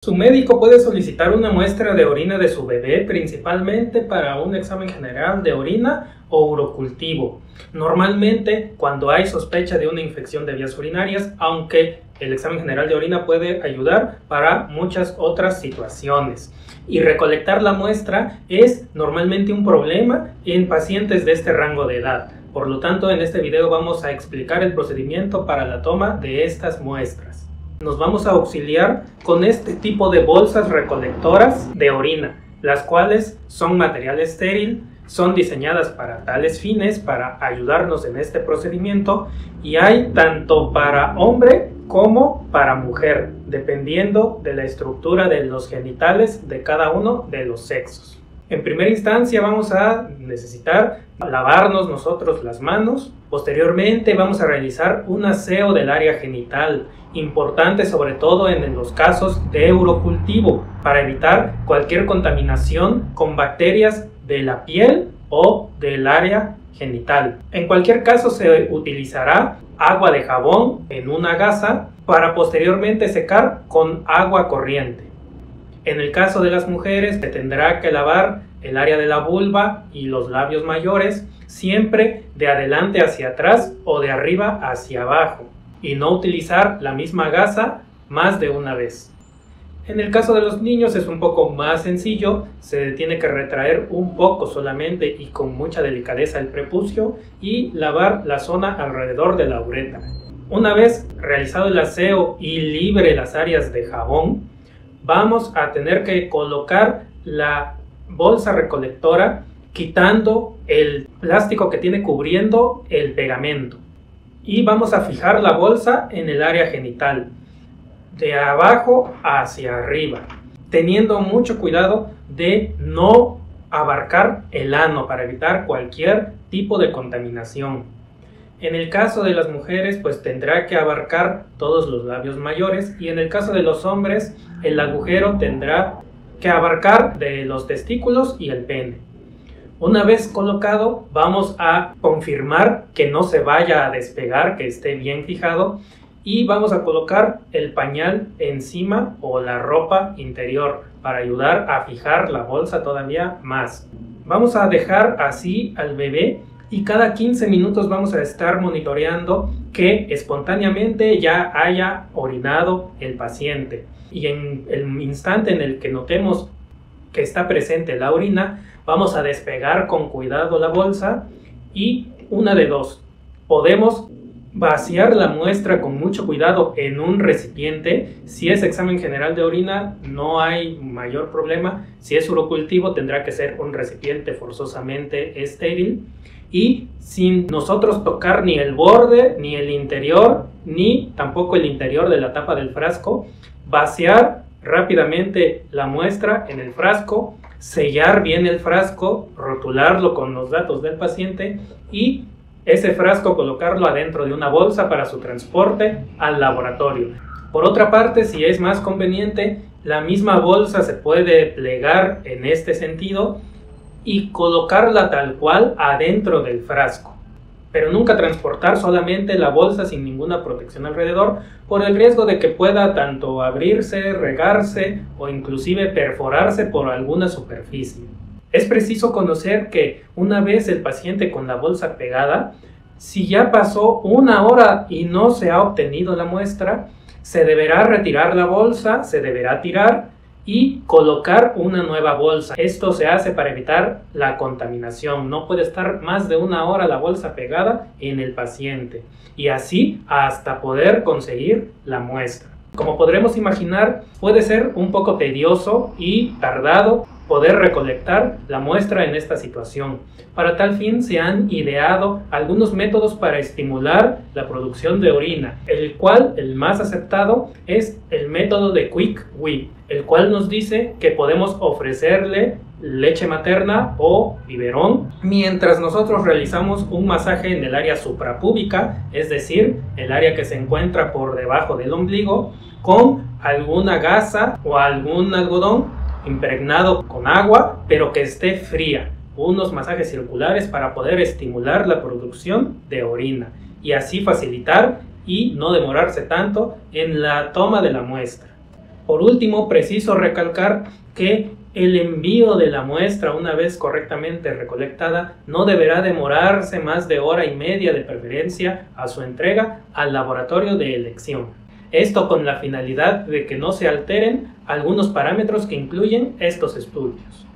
Su médico puede solicitar una muestra de orina de su bebé principalmente para un examen general de orina o urocultivo. Normalmente cuando hay sospecha de una infección de vías urinarias, aunque el examen general de orina puede ayudar para muchas otras situaciones. Y recolectar la muestra es normalmente un problema en pacientes de este rango de edad. Por lo tanto, en este video vamos a explicar el procedimiento para la toma de estas muestras. Nos vamos a auxiliar con este tipo de bolsas recolectoras de orina, las cuales son material estéril, son diseñadas para tales fines, para ayudarnos en este procedimiento, y hay tanto para hombre como para mujer, dependiendo de la estructura de los genitales de cada uno de los sexos. En primera instancia vamos a necesitar lavarnos nosotros las manos. Posteriormente vamos a realizar un aseo del área genital, importante sobre todo en los casos de urocultivo, para evitar cualquier contaminación con bacterias de la piel o del área genital. En cualquier caso se utilizará agua de jabón en una gasa para posteriormente secar con agua corriente. En el caso de las mujeres se tendrá que lavar el área de la vulva y los labios mayores siempre de adelante hacia atrás o de arriba hacia abajo, y no utilizar la misma gasa más de una vez. En el caso de los niños es un poco más sencillo, se tiene que retraer un poco solamente y con mucha delicadeza el prepucio y lavar la zona alrededor de la uretra. Una vez realizado el aseo y libre las áreas de jabón, vamos a tener que colocar la bolsa recolectora quitando el plástico que tiene cubriendo el pegamento, y vamos a fijar la bolsa en el área genital de abajo hacia arriba, teniendo mucho cuidado de no abarcar el ano para evitar cualquier tipo de contaminación. En el caso de las mujeres pues tendrá que abarcar todos los labios mayores, y en el caso de los hombres el agujero tendrá que abarcar de los testículos y el pene. Una vez colocado vamos a confirmar que no se vaya a despegar, que esté bien fijado, y vamos a colocar el pañal encima o la ropa interior para ayudar a fijar la bolsa todavía más. Vamos a dejar así al bebé y cada 15 minutos vamos a estar monitoreando que espontáneamente ya haya orinado el paciente. Y en el instante en el que notemos que está presente la orina, vamos a despegar con cuidado la bolsa, y una de dos: podemos vaciar la muestra con mucho cuidado en un recipiente. Si es examen general de orina no hay mayor problema, si es urocultivo tendrá que ser un recipiente forzosamente estéril, y sin nosotros tocar ni el borde, ni el interior, ni tampoco el interior de la tapa del frasco, vaciar rápidamente la muestra en el frasco, sellar bien el frasco, rotularlo con los datos del paciente, y ese frasco colocarlo adentro de una bolsa para su transporte al laboratorio. Por otra parte, si es más conveniente, la misma bolsa se puede plegar en este sentido y colocarla tal cual adentro del frasco, pero nunca transportar solamente la bolsa sin ninguna protección alrededor, por el riesgo de que pueda tanto abrirse, regarse o inclusive perforarse por alguna superficie. Es preciso conocer que una vez el paciente con la bolsa pegada, si ya pasó una hora y no se ha obtenido la muestra, se deberá retirar la bolsa, se deberá tirar y colocar una nueva bolsa. Esto se hace para evitar la contaminación. No puede estar más de una hora la bolsa pegada en el paciente, y así hasta poder conseguir la muestra. Como podremos imaginar, puede ser un poco tedioso y tardado poder recolectar la muestra en esta situación. Para tal fin se han ideado algunos métodos para estimular la producción de orina, el cual el más aceptado es el método de Quick Wee, el cual nos dice que podemos ofrecerle leche materna o biberón mientras nosotros realizamos un masaje en el área suprapúbica, es decir, el área que se encuentra por debajo del ombligo, con alguna gasa o algún algodón impregnado con agua, pero que esté fría. Unos masajes circulares para poder estimular la producción de orina y así facilitar y no demorarse tanto en la toma de la muestra. Por último, preciso recalcar que el envío de la muestra, una vez correctamente recolectada, no deberá demorarse más de hora y media de preferencia a su entrega al laboratorio de elección. Esto con la finalidad de que no se alteren algunos parámetros que incluyen estos estudios.